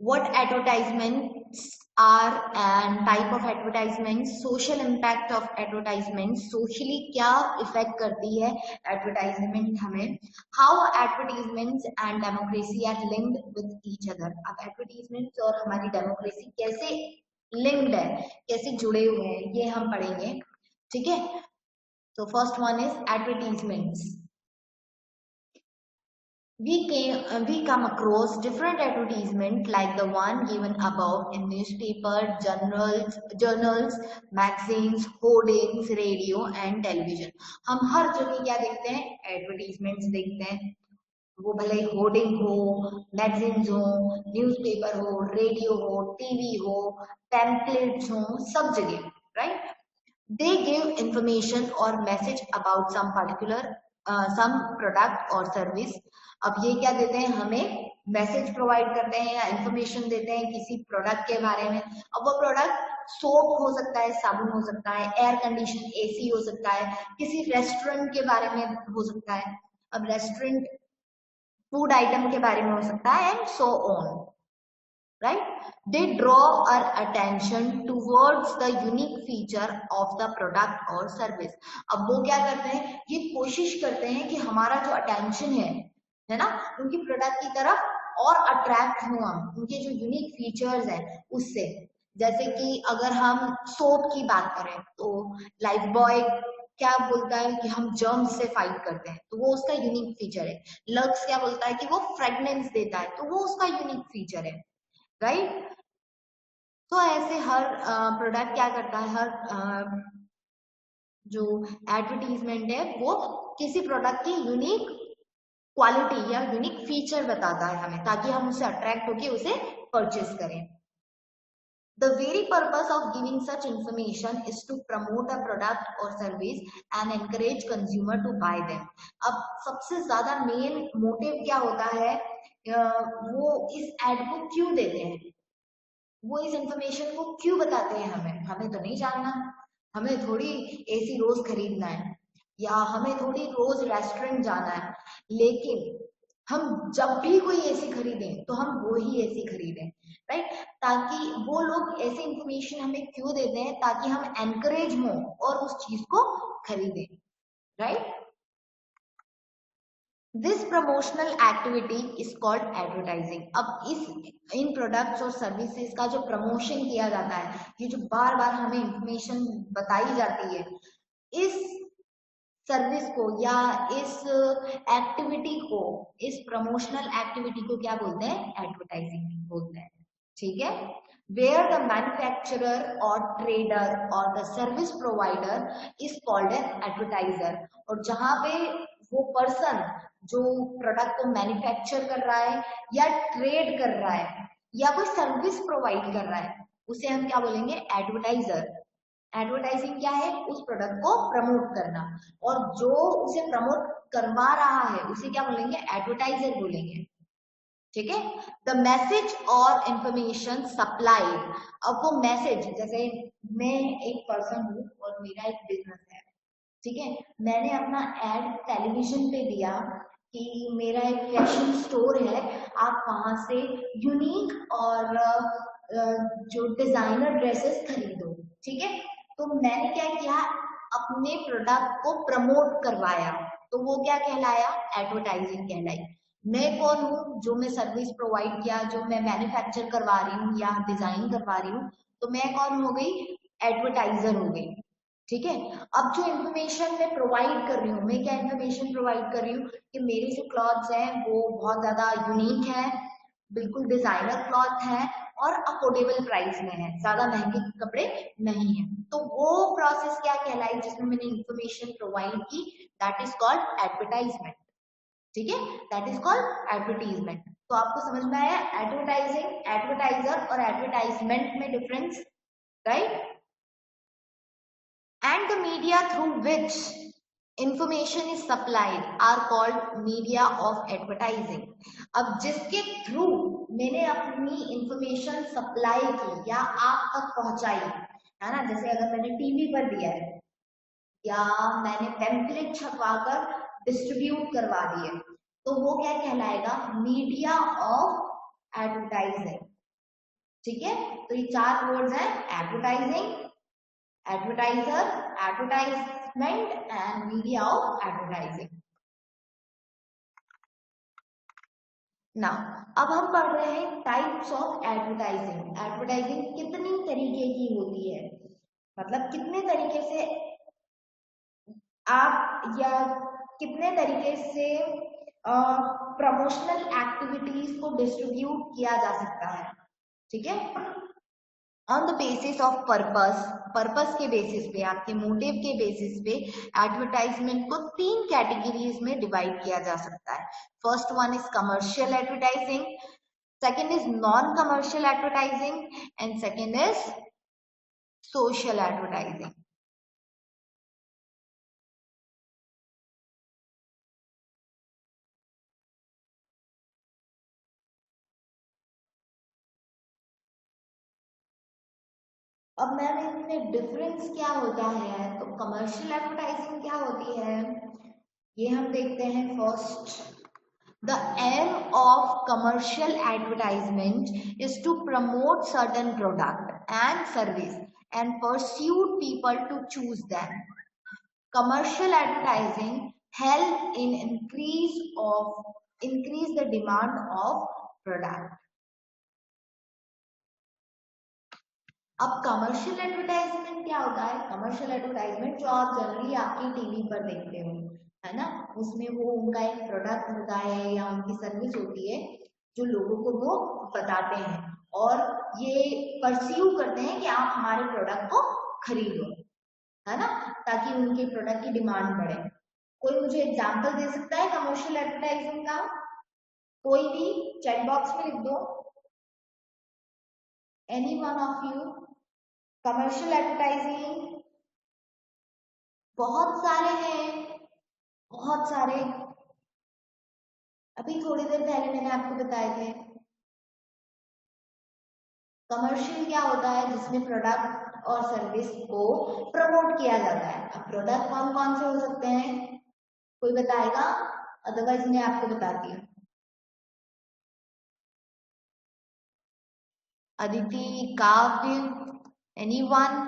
what advertisements are and type of advertisements, social impact of advertisements, socially क्या effect करती है advertisement हमें, how advertisements and democracy are linked with each other। अब advertisements और हमारी democracy कैसे linked है, कैसे जुड़े हुए हैं, ये हम पढ़ेंगे। ठीक है, तो first one is advertisements। We come across different advertisement like the one given above in newspaper, journals, magazines, hoardings, radio and television। हम हर जगह क्या देखते हैं, एडवर्टीजमेंट्स देखते हैं, वो भले होर्डिंग हो, मैगजीन्स हो, न्यूज़पेपर हो, रेडियो हो, टीवी हो, पैम्पलेट्स हो, सब जगह, right. They give information or message about some particular some product or service। अब ये क्या देते हैं, हमें मैसेज प्रोवाइड करते हैं या इंफॉर्मेशन देते हैं किसी प्रोडक्ट के बारे में। अब वो प्रोडक्ट सोप हो सकता है, साबुन हो सकता है, एयर कंडीशन एसी हो सकता है, किसी रेस्टोरेंट के बारे में हो सकता है, अब रेस्टोरेंट फूड आइटम के बारे में हो सकता है, and so on, right? They draw our attention towards the unique feature of the product or service। अब वो क्या करते हैं, ये कोशिश करते हैं कि हमारा जो अटेंशन है ना, उनकी प्रोडक्ट की तरफ और अट्रैक्ट हुआ, उनके जो यूनिक फीचर्स हैं उससे। जैसे कि अगर हम सोप की बात करें तो लाइफ बॉय क्या बोलता है कि हम जर्म्स से फाइट करते हैं, तो वो उसका यूनिक फीचर है। लक्स क्या बोलता है कि वो फ्रेग्रेंस देता है, तो वो उसका यूनिक फीचर है, राइट। तो ऐसे हर प्रोडक्ट क्या करता है, हर जो एडवर्टीजमेंट है वो किसी प्रोडक्ट की यूनिक क्वालिटी या यूनिक फीचर बताता है हमें, ताकि हम उससे अट्रैक्ट होके उसे परचेस करें। The very purpose of giving such information is to promote a product or service and encourage consumer to buy them। अब सबसे ज्यादा मेन मोटिव क्या होता है, वो इस एड को क्यों देते हैं, वो इस इंफॉर्मेशन को क्यों बताते हैं हमें, हमें तो नहीं जानना, हमें थोड़ी एसी रोज खरीदना है या हमें थोड़ी रोज रेस्टोरेंट जाना है, लेकिन हम जब भी कोई एसी खरीदें तो हम वो ही एसी खरीदें, राइट। ताकि वो लोग ऐसे इंफॉर्मेशन हमें क्यों देते हैं, ताकि हम एनकरेज हों और उस चीज को खरीदें, right. This promotional activity is called advertising. अब इस इन प्रोडक्ट्स और सर्विसेज का जो प्रमोशन किया जाता है, ये जो बार बार हमें इंफॉर्मेशन बताई जाती है, इस सर्विस को या इस एक्टिविटी को, इस प्रमोशनल एक्टिविटी को क्या बोलते हैं, एडवर्टाइजिंग बोलते हैं। ठीक है, वेयर द मैन्युफैक्चरर और ट्रेडर और the service provider is called an advertiser. और जहां पे वो पर्सन जो प्रोडक्ट को मैन्युफैक्चर कर रहा है या ट्रेड कर रहा है या कोई सर्विस प्रोवाइड कर रहा है, उसे हम क्या बोलेंगे, एडवर्टाइजर। एडवर्टाइजिंग क्या है, उस प्रोडक्ट को प्रमोट करना, और जो उसे प्रमोट करवा रहा है उसे क्या बोलेंगे, एडवर्टाइजर बोलेंगे। ठीक है, द मैसेज और इंफॉर्मेशन सप्लाइड। अब वो मैसेज, जैसे मैं एक पर्सन हूँ और मेरा एक बिजनेस है, ठीक है, मैंने अपना एड टेलीविजन पे दिया कि मेरा एक फैशन स्टोर है, आप वहां से यूनिक और जो डिजाइनर ड्रेसेस खरीदो। ठीक है, तो मैंने क्या किया, अपने प्रोडक्ट को प्रमोट करवाया, तो वो क्या कहलाया, एडवर्टाइजिंग कहलाई। मैं कौन हूँ, जो मैं सर्विस प्रोवाइड किया, जो मैं मैन्युफैक्चर करवा रही हूँ या डिजाइन करवा रही हूँ, तो मैं कौन हो गई, एडवर्टाइजर हो गई। ठीक है, अब जो इन्फॉर्मेशन मैं प्रोवाइड कर रही हूँ, मैं क्या इन्फॉर्मेशन प्रोवाइड कर रही हूँ कि मेरी जो क्लॉथ्स हैं वो बहुत ज्यादा यूनिक है, बिल्कुल डिजाइनर क्लॉथ है और अफोर्डेबल प्राइस में है, ज्यादा महंगे कपड़े नहीं है। तो वो प्रोसेस क्या कहलाई, जिसमें मैंने इन्फॉर्मेशन प्रोवाइड की, दैट इज कॉल्ड एडवर्टाइजमेंट। ठीक है, दैट इज कॉल्ड एडवर्टीजमेंट। तो आपको समझ में आया एडवर्टाइजिंग, एडवर्टाइजर और एडवर्टाइजमेंट में difference, right. And the media through which information is supplied are called media of advertising। अब जिसके थ्रू मैंने अपनी इंफॉर्मेशन सप्लाई की या आप तक पहुंचाई, है ना, जैसे अगर मैंने टीवी पर दिया है या मैंने पैम्पलेट छपवाकर डिस्ट्रीब्यूट करवा दिए, तो वो क्या कहलाएगा, मीडिया ऑफ एडवर्टाइजिंग। ठीक है, तो ये 4 वर्ड्स हैं, advertising, advertiser, advertisement and media of advertising. Now अब हम पढ़ रहे हैं टाइप्स ऑफ एडवर्टाइजिंग। एडवर्टाइजिंग कितनी तरीके की होती है, मतलब कितने तरीके से आप या कितने तरीके से प्रमोशनल एक्टिविटीज को डिस्ट्रीब्यूट किया जा सकता है। ठीक है, on the basis of purpose, purpose के बेसिस पे, आपके मोटिव के बेसिस पे एडवर्टाइजमेंट को 3 कैटेगरीज में डिवाइड किया जा सकता है। First one is commercial advertising, second is non commercial advertising and second is social advertising. अब मैम इनमें डिफरेंस क्या होता है, तो कमर्शियल एडवर्टाइजिंग क्या होती है ये हम देखते हैं। First, the aim of commercial advertisement is to promote certain product and service and persuade people to choose them. Commercial advertising help in increase the demand of product. अब कमर्शियल एडवर्टाइजमेंट क्या होता है, कमर्शियल एडवर्टाइजमेंट जो आप generally आपकी TV पर देखते हो, है ना, उसमें वो उनका एक प्रोडक्ट होता है या उनकी सर्विस होती है जो लोगों को वो बताते हैं और ये परस्यू करते हैं कि आप हमारे प्रोडक्ट को खरीदो, है ना, ताकि उनके प्रोडक्ट की डिमांड बढ़े। कोई मुझे एग्जांपल दे सकता है कमर्शियल एडवर्टाइजिंग का? कोई भी चैट बॉक्स में लिख दो, any one of you. Commercial advertising बहुत सारे हैं, बहुत सारे, अभी थोड़ी देर पहले मैंने आपको बताए थे। कमर्शियल क्या होता है, जिसमें प्रोडक्ट और सर्विस को प्रमोट किया जाता है। अब प्रोडक्ट कौन कौन से हो सकते हैं, कोई बताएगा? अदरवाइज मैं आपको बताती हूँ। अदिति, काव्य, anyone?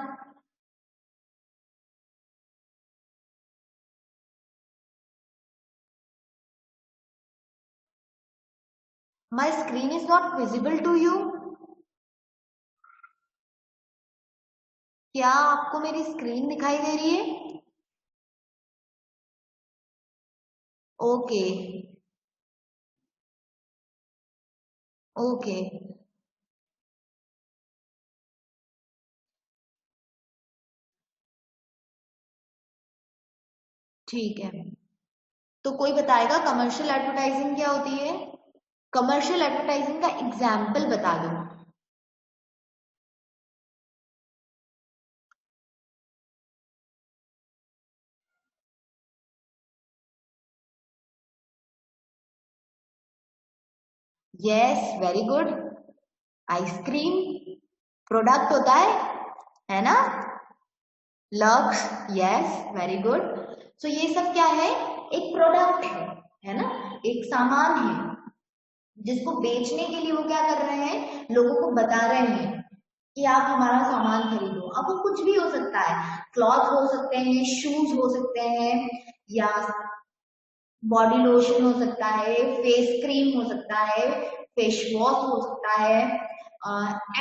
My screen is not visible to you? क्या आपको मेरी स्क्रीन दिखाई दे रही है? ओके ओके, ठीक है। तो कोई बताएगा कमर्शियल एडवर्टाइजिंग क्या होती है? कमर्शियल एडवर्टाइजिंग का एग्जाम्पल बता दो। Yes, very good. Ice cream product होता है ना? Lux, yes, very good. So ये सब क्या है, एक प्रोडक्ट है ना, एक सामान है जिसको बेचने के लिए वो क्या कर रहे हैं, लोगों को बता रहे हैं कि आप हमारा सामान खरीदो। अब वो कुछ भी हो सकता है, क्लॉथ हो सकते हैं, शूज हो सकते हैं, या बॉडी लोशन हो सकता है, फेस क्रीम हो सकता है, फेस वॉश हो सकता है,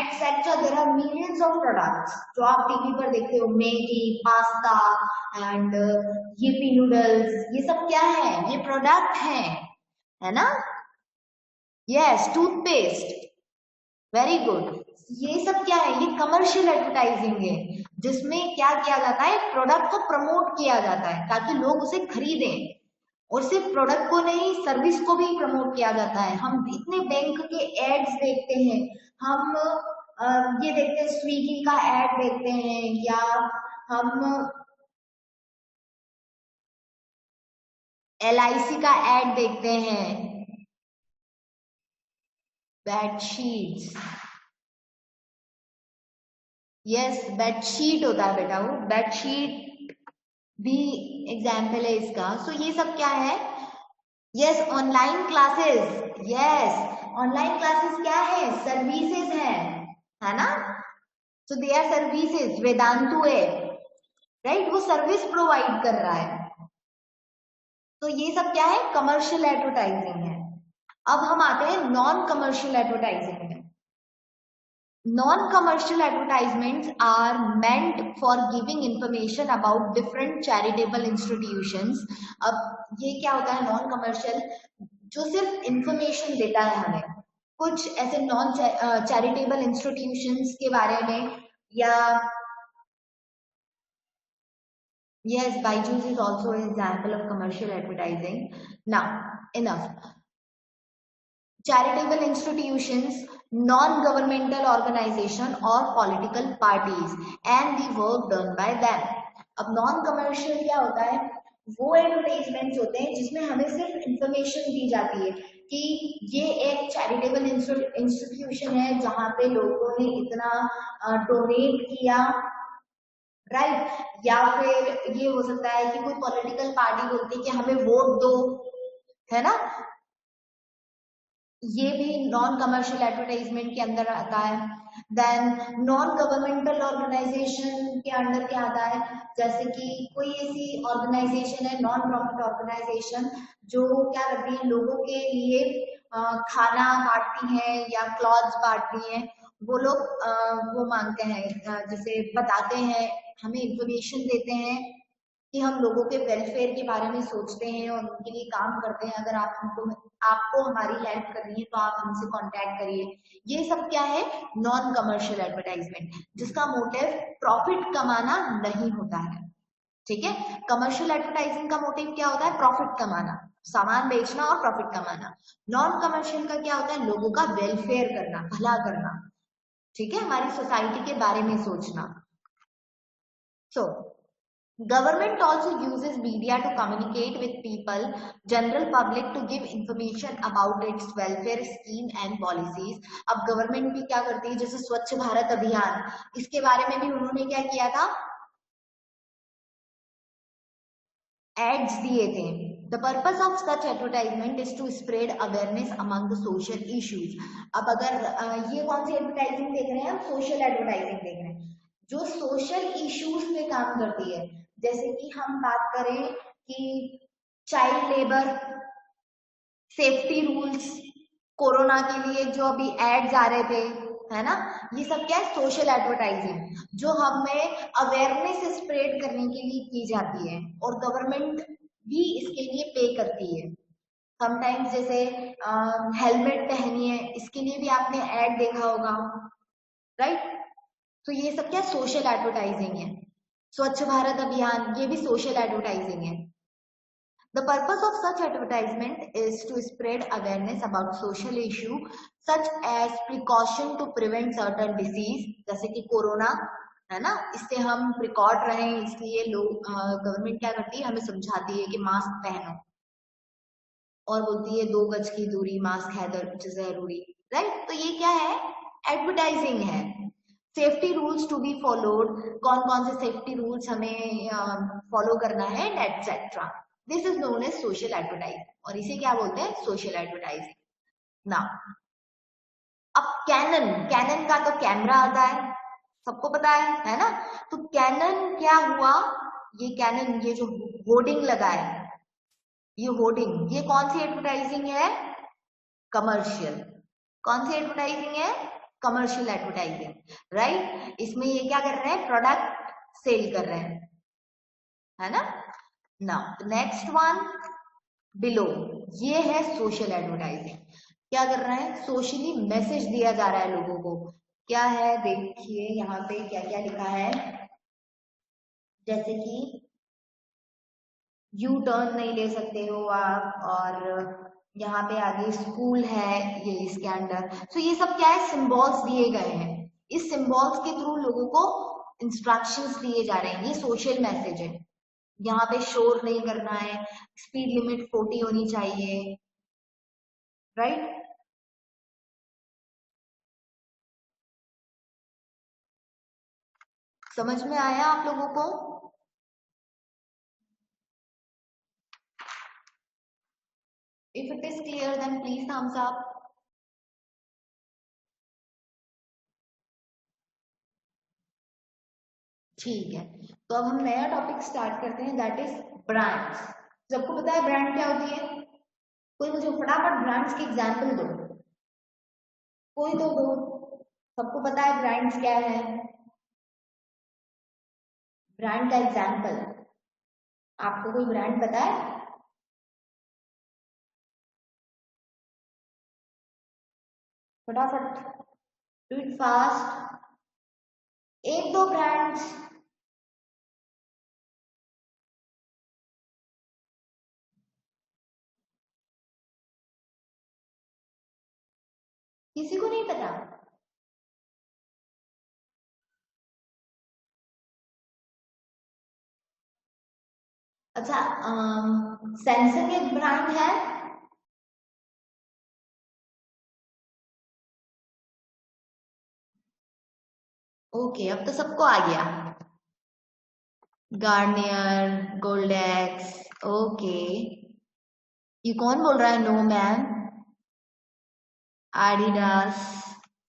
etcetera. There are millions of products जो आप टीवी पर देखते हो, Maggi, pasta and Yippee noodles, ये सब क्या है, ये प्रोडक्ट है ना? Yes, toothpaste, very good. ये सब क्या है, ये कमर्शियल एडवर्टाइजिंग है, जिसमें क्या किया जाता है, प्रोडक्ट को प्रमोट किया जाता है ताकि लोग उसे खरीदें। और सिर्फ प्रोडक्ट को नहीं, सर्विस को भी प्रमोट किया जाता है। हम इतने बैंक के एड्स देखते हैं, हम ये देखते हैं, स्विगी का एड देखते हैं, या हम LIC का एड देखते हैं। बेडशीट्स, यस, बेडशीट होता है बेटा, वो बेडशीट भी एग्जाम्पल है इसका। सो ये सब क्या है, yes, online classes, yes, online classes क्या है, सर्विसेज है। है ना। सो दे आर सर्विसेज, वेदांतु है, राइट, वो सर्विस प्रोवाइड कर रहा है। तो ये सब क्या है, कमर्शियल एडवर्टाइजिंग है। अब हम आते हैं नॉन कमर्शियल एडवर्टाइजिंग में। Non-commercial advertisements are meant for giving information about different charitable institutions. अब ये क्या होता है नॉन कमर्शियल, जो सिर्फ इंफॉर्मेशन देता है हमें कुछ ऐसे नॉन चैरिटेबल इंस्टीट्यूशंस के बारे में, या yes, Byju's is also an example of commercial advertising. Now, enough. Charitable institutions, non-governmental organization or political parties and the work done by them. अब नॉन कमर्शियल क्या होता है, वो एडवर्टाइजमेंट्स होते हैं जिसमें हमें सिर्फ इंफॉर्मेशन दी जाती है कि ये एक चैरिटेबल इंस्टीट्यूशन है जहाँ पे लोगों ने इतना डोनेट किया, राइट, या फिर ये हो सकता है कि कोई पॉलिटिकल पार्टी बोलती है कि हमें वोट दो, है ना, ये भी नॉन कमर्शियल एडवर्टाइजमेंट के अंदर आता है। देन नॉन गवर्नमेंटल ऑर्गेनाइजेशन के अंडर क्या आता है, जैसे कि कोई ऐसी ऑर्गेनाइजेशन है, नॉन प्रॉफिट ऑर्गेनाइजेशन, जो क्या करती है, लोगों के लिए खाना बांटती हैं या क्लॉथ्स बांटती हैं। वो लोग वो मांगते हैं, जैसे बताते हैं, हमें इंफॉर्मेशन देते हैं कि हम लोगों के वेलफेयर के बारे में सोचते हैं और उनके लिए काम करते हैं। अगर आप हमको आपको हमारी हेल्प करनी है तो आप हमसे कांटेक्ट करिए। ये सब क्या है, नॉन कमर्शियल एडवर्टाइजमेंट, जिसका मोटिव प्रॉफिट कमाना नहीं होता है। ठीक है, कमर्शियल एडवर्टाइजिंग का मोटिव क्या होता है, प्रॉफिट कमाना, सामान बेचना और प्रॉफिट कमाना। नॉन कमर्शियल का क्या होता है, लोगों का वेलफेयर करना, भला करना, ठीक है, हमारी सोसाइटी के बारे में सोचना। सो Government also uses media to communicate with people, general public, to give information about its welfare scheme and policies. अब गवर्नमेंट भी क्या करती है, जैसे स्वच्छ भारत अभियान, इसके बारे में भी उन्होंने क्या किया था, एड्स दिए थे। The purpose of such advertisement is to spread awareness among the social issues. अब अगर ये कौन सी एडवर्टाइजिंग देख रहे हैं, हम सोशल एडवर्टाइजिंग देख रहे हैं जो सोशल इश्यूज पे काम करती है। जैसे कि हम बात करें कि child labour, safety rules, corona के लिए जो अभी एड्स आ रहे थे, है ना, ये सब क्या है, सोशल एडवर्टाइजिंग, जो हमें अवेयरनेस स्प्रेड करने के लिए की जाती है, और गवर्नमेंट भी इसके लिए पे करती है। समटाइम्स जैसे हेलमेट पहनिए, इसके लिए भी आपने एड देखा होगा, राइट। तो ये सब क्या सोशल एडवर्टाइजिंग है। स्वच्छ भारत अभियान, ये भी सोशल एडवर्टाइजिंग है। The purpose of such advertisement is to spread awareness about social issue such as precaution to prevent certain disease, जैसे कि कोरोना, है ना, इससे हम प्रिकॉट रहें, इसलिए लोग गवर्नमेंट क्या करती है, हमें समझाती है कि मास्क पहनो, और बोलती है 2 गज की दूरी, मास्क है जरूरी, राइट। तो ये क्या है, एडवर्टाइजिंग है। Safety rules to be followed, कौन कौन से सेफ्टी रूल्स हमें फॉलो करना है, etcetera. This is known as social advertising, और इसे क्या बोलते हैं, सोशल एडवर्टाइजिंग। ना, अब कैनन, कैनन का तो कैमरा आता है, सबको पता है ना। तो कैनन क्या हुआ, ये कैनन, ये जो होर्डिंग लगा है, ये होर्डिंग, ये कौन सी एडवर्टाइजिंग है, कमर्शियल। कौन सी एडवर्टाइजिंग है, कमर्शियल एडवर्टाइजिंग, राइट। इसमें ये क्या कर रहे हैं, प्रोडक्ट सेल कर रहे हैं, है ना। नाउ नेक्स्ट वन बिलो, ये है सोशल एडवर्टाइजिंग। क्या कर रहे हैं, सोशली मैसेज दिया जा रहा है लोगों को। क्या है, देखिए यहाँ पे क्या क्या लिखा है, जैसे कि यू टर्न नहीं ले सकते हो आप, और यहाँ पे आगे स्कूल है, ये इसके अंडर। तो ये सब क्या है, सिंबल्स दिए गए हैं, इस सिंबल्स के थ्रू लोगों को इंस्ट्रक्शंस दिए जा रहे हैं, ये सोशल मैसेज है। यहाँ पे शोर नहीं करना है, स्पीड लिमिट 40 होनी चाहिए, राइट। समझ में आया आप लोगों को? If it is clear then please thumbs up. ठीक है, तो अब हम नया टॉपिक स्टार्ट करते हैं, दैट इज ब्रांड्स। सबको पता है ब्रांड क्या होती है? कोई मुझे फटाफट ब्रांड्स के एग्जाम्पल दो, कोई तो दो। सबको पता है ब्रांड्स क्या है? ब्रांड का एग्जाम्पल, आपको कोई ब्रांड पता है? फटाफट, डू इट फास्ट, एक दो ब्रांड्स। किसी को नहीं पता? अच्छा, सैमसंग एक ब्रांड है। ओके, अब तो सबको आ गया। गार्नियर, गोल्डेक्स, ओके। ये कौन बोल रहा है no ma'am? Adidas,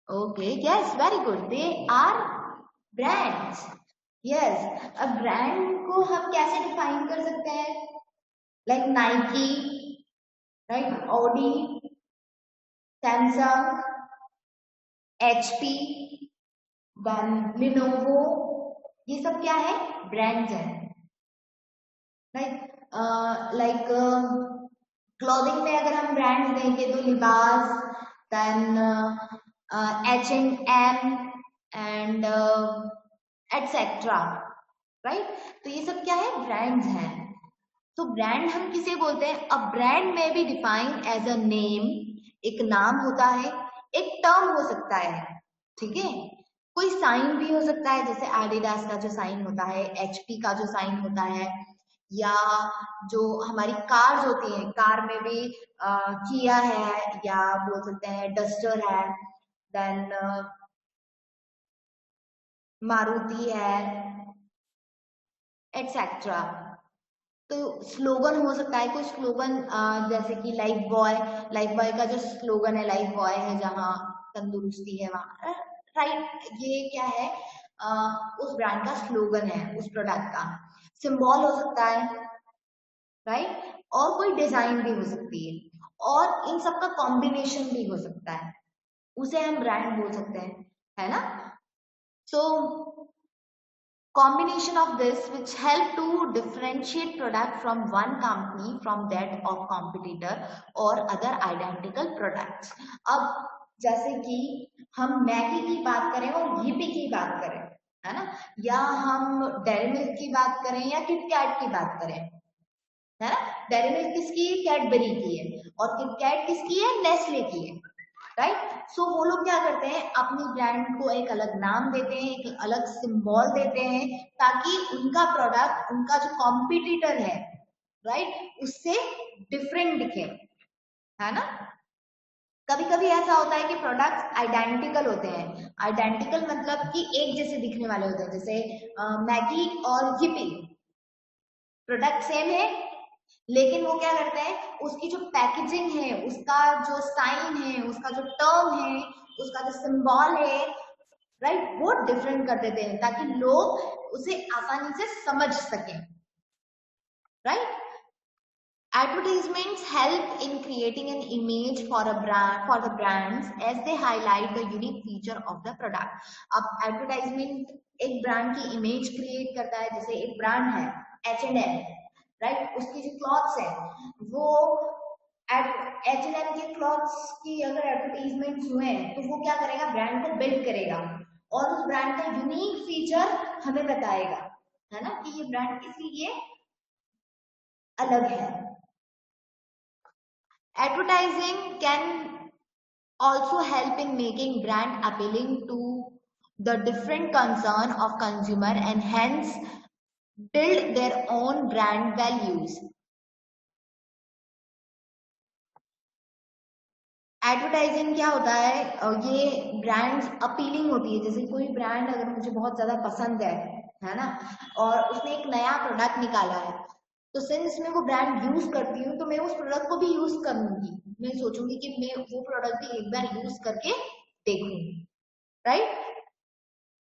okay, yes, very good, they are brands. यस, अब ब्रांड को हम कैसे डिफाइन कर सकते हैं? Like Nike, right, Audi, Samsung, HP, then Lenovo, ये सब क्या है? ब्रांड्स हैं, राइट। लाइक क्लॉथिंग में अगर हम ब्रांड्स देंगे तो लिबास, then H&M and etcetera, right. तो ये सब क्या है? ब्रांड्स हैं। तो ब्रांड हम किसे बोलते हैं? अब ब्रांड में भी डिफाइन एज अ नेम, एक नाम होता है, एक टर्म हो सकता है, ठीक है। कोई साइन भी हो सकता है, जैसे एडिडास का जो साइन होता है, एचपी का जो साइन होता है, या जो हमारी कार्स होती हैं, कार में भी किया है, या बोल सकते हैं डस्टर है, देन मारुति है, एटसेट्रा। तो स्लोगन हो सकता है, कोई स्लोगन जैसे कि लाइफ बॉय, लाइफ बॉय का जो स्लोगन है, लाइफ बॉय है जहाँ तंदुरुस्ती है वहां, राइट। ये क्या है? उस ब्रांड का स्लोगन है, उस प्रोडक्ट का सिंबल हो सकता है, राइट। और कोई डिजाइन भी हो सकती है, और इन सब का कॉम्बिनेशन भी हो सकता है, उसे हम ब्रांड बोल सकते हैं, है ना। सो combination of this which help to differentiate product from one company from that of competitor or other identical products। अब जैसे कि हम मैगी की बात करें और यिप्पी की बात करें, है ना, या हम डेयरी मिल्क की बात करें या किटकैट की बात करें, है ना। डेयरी मिल्क किसकी है? कैडबरी की है। और किटकैट किसकी है? नेस्ले की है, राइट। सो वो लोग क्या करते हैं? अपनी ब्रांड को एक अलग नाम देते हैं, एक अलग सिंबल देते हैं, ताकि उनका प्रोडक्ट, उनका जो कॉम्पिटिटर है, राइट, उससे डिफरेंट दिखे, है ना। कभी कभी ऐसा होता है कि प्रोडक्ट्स आइडेंटिकल होते हैं। आइडेंटिकल मतलब कि एक जैसे दिखने वाले होते हैं, जैसे मैगी और यिप्पी, प्रोडक्ट सेम है, लेकिन वो क्या करते हैं, उसकी जो पैकेजिंग है, उसका जो साइन है, उसका जो टर्म है, उसका जो सिंबल है, राइट, वो डिफरेंट कर देते हैं ताकि लोग उसे आसानी से समझ सकें, right. Advertisements help in creating an image for a brand, for the brands, as they highlight the unique feature of the product। अब advertisement एक ब्रांड की इमेज क्रिएट करता है, जैसे एक ब्रांड है H&M, राइट, उसकी जो क्लॉथ्स है, वो H&M के क्लॉथ्स की अगर एडवर्टीजमेंट हुए हैं तो वो क्या करेगा? ब्रांड को बिल्ड करेगा और उस ब्रांड का यूनिक फीचर हमें बताएगा, है ना, कि ये ब्रांड इसलिए अलग है। Advertising can also help in making brand appealing to the different concern of consumer and hence build their own brand values। Advertising क्या होता है? ये ब्रांड्स अपीलिंग होती है, जैसे कोई ब्रांड अगर मुझे बहुत ज्यादा पसंद है ना, और उसने एक नया प्रोडक्ट निकाला है, तो सिंस मैं वो ब्रांड यूज करती हूँ तो मैं उस प्रोडक्ट को भी यूज करूंगी, मैं सोचूंगी कि मैं वो प्रोडक्ट भी एक बार यूज करके देखूं, राइट।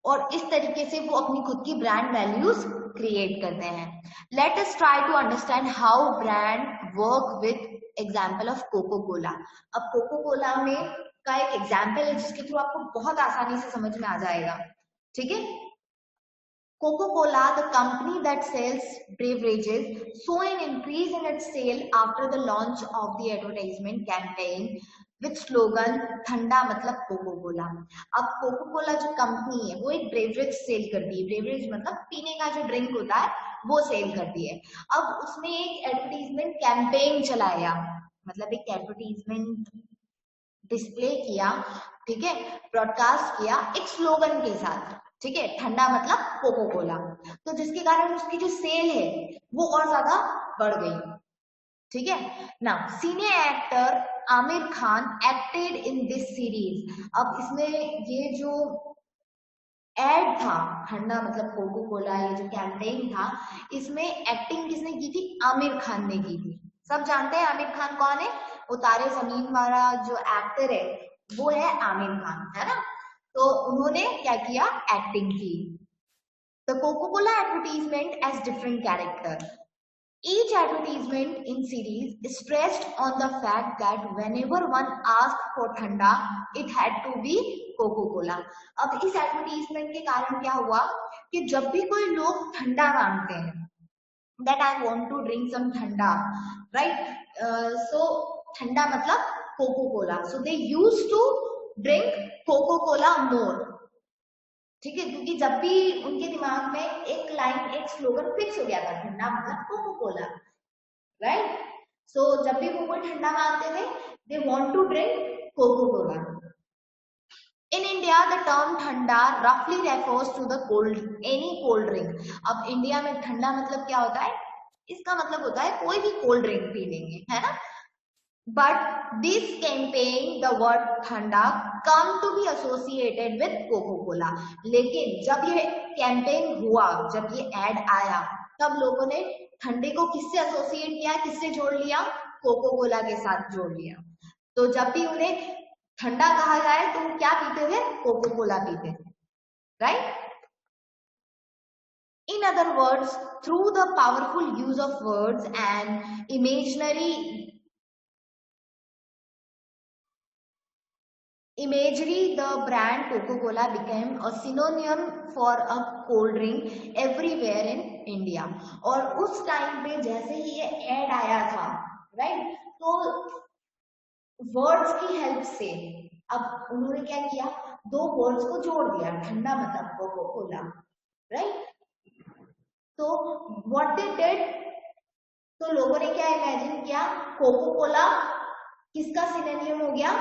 और इस तरीके से वो अपनी खुद की ब्रांड वैल्यूज क्रिएट करते हैं. Let us try to understand how brand work with example of Coca Cola. अब कोको कोला में का एक एग्जाम्पल है जिसके थ्रू आपको बहुत आसानी से समझ में आ जाएगा. ठीक है. Coca-Cola, the company that sells beverages, saw an increase in its sale after the launch of the advertisement campaign with slogan ठंडा मतलब कोको कोला. अब कोको कोला जो कंपनी है वो एक ब्रेवरेज सेल करती है. ब्रेवरेज मतलब पीने का जो ड्रिंक होता है वो सेल करती है. अब उसने एक एडवर्टीजमेंट कैंपेन चलाया, मतलब एक एडवर्टीजमेंट डिस्प्ले किया, ठीक है, ब्रॉडकास्ट किया एक स्लोगन के साथ. ठीक है, ठंडा मतलब कोको कोला. तो जिसके कारण उसकी जो सेल है वो और ज्यादा बढ़ गई. ठीक है ना. Senior actor Aamir Khan acted in this series. अब इसमें ये जो एड था ठंडा मतलब कोको कोला, ये जो कैंपेन था, इसमें एक्टिंग किसने की थी? आमिर खान ने की थी. सब जानते हैं आमिर खान कौन है. वो तारे जमीन वाला जो एक्टर है वो है आमिर खान, है ना. तो उन्होंने क्या किया? एक्टिंग की. The Coca Cola advertisement as different character. Each advertisement in series stressed on the fact that whenever one asked for ठंडा, it had to be Coca-Cola. अब इस एडवर्टीजमेंट के कारण क्या हुआ कि जब भी कोई लोग ठंडा मांगते हैं, that I want to drink some ठंडा, right? So ठंडा मतलब Coca-Cola. So they used to drink Coca-Cola more. ठीक है, क्योंकि जब भी उनके दिमाग में एक लाइन एक स्लोगन फिक्स हो गया था, ठंडा मतलब कोको कोला, राइट. सो जब भी वो कोई ठंडा मांगते थे, they want to drink Coca Cola. In India the term thanda रफली refers to the cold any cold drink. अब इंडिया में ठंडा मतलब क्या होता है? इसका मतलब होता है कोई भी कोल्ड ड्रिंक पी लेंगे, है ना. But this campaign, the word ठंडा come to be associated with Coca-Cola. लेकिन जब ये कैंपेन हुआ, जब ये एड आया, तब लोगों ने ठंडे को किससे एसोसिएट किया, किससे जोड़ लिया? कोको कोला के साथ जोड़ लिया. तो जब भी उन्हें ठंडा कहा जाए तो वो क्या पीते थे? कोको कोला पीते थे, right. In other words, through the powerful use of words and imagery, the brand Coca-Cola became a synonym for a cold drink everywhere in India. और उस टाइम पे जैसे ही ये एड आया था, राइट, तो वर्ड्स की हेल्प से अब उन्होंने क्या किया? दो वर्ड्स को जोड़ दिया, ठंडा मतलब कोको कोला, राइट. तो व्हाट दे डिड, तो लोगों ने क्या इमेजिन किया? कोको कोला किसका सिनोनिम हो गया?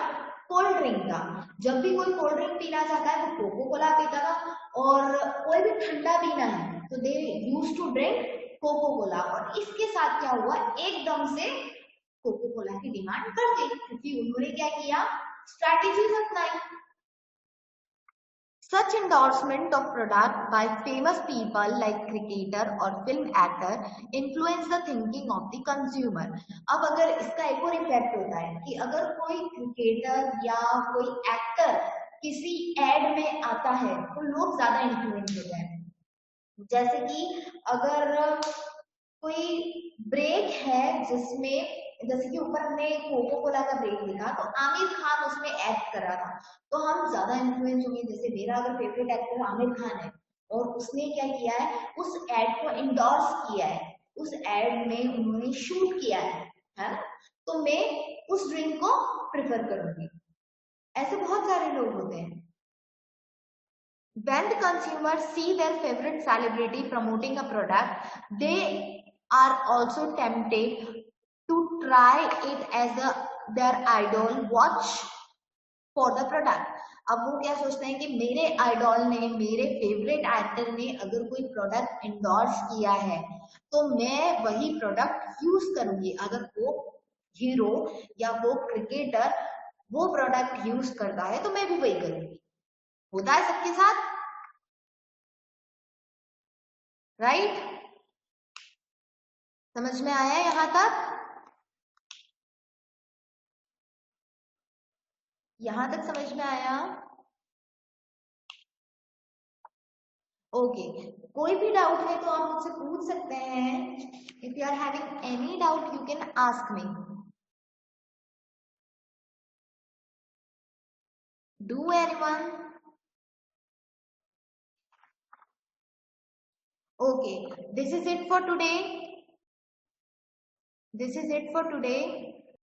कोल्ड ड्रिंक का. जब भी कोई कोल्ड ड्रिंक पीना चाहता है वो कोको कोला पीता था, और कोई भी ठंडा पीना है तो they use to drink Coca Cola. और इसके साथ क्या हुआ? एकदम से कोको कोला की डिमांड बढ़ गई, क्योंकि उन्होंने क्या किया? स्ट्रैटेजीज अपनाई. Such endorsement of product by famous people like cricketer or film actor influence the thinking of the consumer. अब अगर इसका एक और इफेक्ट होता है कि अगर कोई क्रिकेटर या कोई एक्टर किसी एड में आता है तो लोग ज्यादा इन्फ्लुएंस होते हैं. जैसे कि अगर कोई ब्रेक है जिसमें, जैसे कि ऊपर हमने कोको कोला का ब्रेक लिखा तो आमिर खान उसमें एक्ट कर रहा था, तो हम ज्यादा इन्फ्लुएंस होंगे. जैसे मेरा अगर फेवरेट एक्टर आमिर खान है और उसने क्या किया है? उस एड को इंडोर्स किया है, उस एड में उन्होंने शूट किया है ना, तो मैं उस ड्रिंक को प्रिफर करूंगी. ऐसे बहुत सारे लोग होते हैं. When the consumers see their favorite celebrity promoting a product, they are also tempted to try it as their idol, watch for the product. अब वो क्या सोचते हैं कि मेरे आइडॉल ने, मेरे फेवरेट एक्टर ने अगर कोई प्रोडक्ट इंडोर्स किया है तो मैं वही प्रोडक्ट यूज करूंगी. अगर वो हीरो या वो क्रिकेटर वो प्रोडक्ट यूज करता है तो मैं भी वही करूंगी. होता है सबके साथ, राइट. समझ में आया यहां तक? यहां तक समझ में आया? ओके, कोई भी डाउट है तो आप मुझसे पूछ सकते हैं. If you are having any doubt you can ask me. Do anyone? Okay, this is it for today. This is it for today.